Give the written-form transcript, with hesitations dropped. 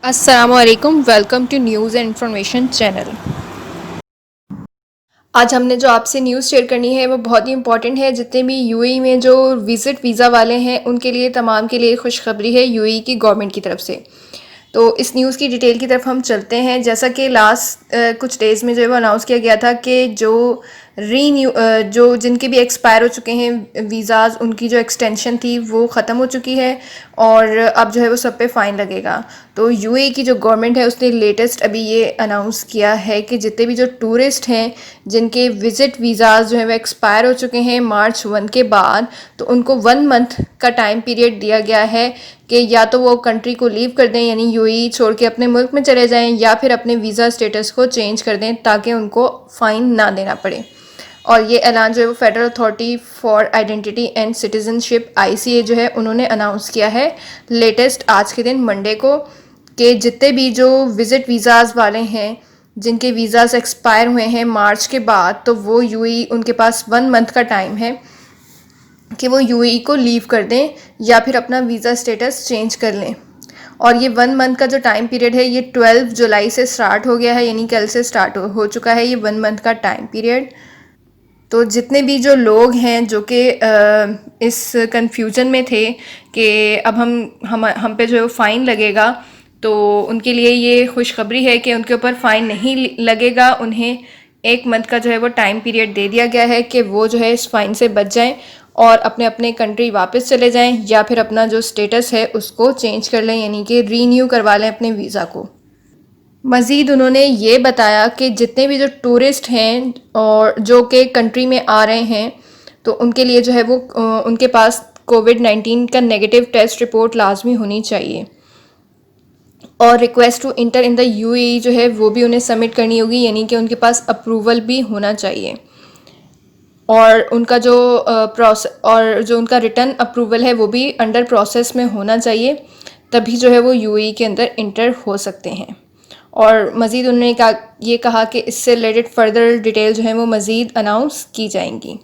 अस्सलामुअलैकुम, welcome to news and information channel. आज हमने जो आपसे न्यूज़ शेयर करनी है वो बहुत ही इंपॉर्टेंट है। जितने भी यूएई में जो विज़िट वीज़ा वाले हैं उनके लिए, तमाम के लिए खुशखबरी है यूएई की गवर्नमेंट की तरफ से। तो इस न्यूज़ की डिटेल की तरफ हम चलते हैं। जैसा कि लास्ट कुछ डेज़ में जो है वो अनाउंस किया गया था कि जो जिनके भी एक्सपायर हो चुके हैं वीज़ाज़, उनकी जो एक्सटेंशन थी वो ख़त्म हो चुकी है और अब जो है वो सब पे फ़ाइन लगेगा। तो यूएई की जो गवर्नमेंट है उसने लेटेस्ट अभी ये अनाउंस किया है कि जितने भी जो टूरिस्ट हैं जिनके विज़िट वीज़ाज़ जो है वो एक्सपायर हो चुके हैं मार्च 1 के बाद, तो उनको 1 मंथ का टाइम पीरियड दिया गया है कि या तो वो कंट्री को लीव कर दें, यानी यूएई छोड़ के अपने मुल्क में चले जाएं, या फिर अपने वीज़ा स्टेटस को चेंज कर दें ताकि उनको फ़ाइन ना देना पड़े। और ये ऐलान जो है वो federal authority for identity and citizenship ICA जो है उन्होंने अनाउंस किया है लेटेस्ट आज के दिन मंडे को, कि जितने भी जो विज़िट वीज़ाज़ वाले हैं जिनके वीज़ाज़ एक्सपायर हुए हैं मार्च के बाद, तो वो यूएई उनके पास 1 मंथ का टाइम है कि वो यूएई को लीव कर दें या फिर अपना वीज़ा स्टेटस चेंज कर लें। और ये 1 मंथ का जो टाइम पीरियड है ये 12 जुलाई से स्टार्ट हो गया है, यानी कल से स्टार्ट हो चुका है ये 1 मंथ का टाइम पीरियड। तो जितने भी जो लोग हैं जो कि इस कंफ्यूजन में थे कि अब हम पे जो फ़ाइन लगेगा, तो उनके लिए ये खुशखबरी है कि उनके ऊपर फ़ाइन नहीं लगेगा। उन्हें 1 मंथ का जो है वो टाइम पीरियड दे दिया गया है कि वो जो है इस फ़ाइन से बच जाएं और अपने अपने कंट्री वापस चले जाएं या फिर अपना जो स्टेटस है उसको चेंज कर लें, यानी कि रीन्यू करवा लें अपने वीज़ा को। मज़ीद उन्होंने ये बताया कि जितने भी जो टूरिस्ट हैं और जो कि कंट्री में आ रहे हैं, तो उनके लिए जो है वो उनके पास कोविड-19 का नेगेटिव टेस्ट रिपोर्ट लाजमी होनी चाहिए। और request to enter in the UAE जो है वो भी उन्हें सबमिट करनी होगी, यानी कि उनके पास अप्रूवल भी होना चाहिए। और उनका जो जो उनका रिटर्न अप्रूवल है वो भी अंडर प्रोसेस में होना चाहिए, तभी जो है वो यूएई के अंदर इंटर हो सकते हैं। और मज़ीद उन्होंने ये कहा कि इससे रिलेटेड फ़र्दर डिटेल जो है वो मज़ीद अनाउंस की जाएंगी।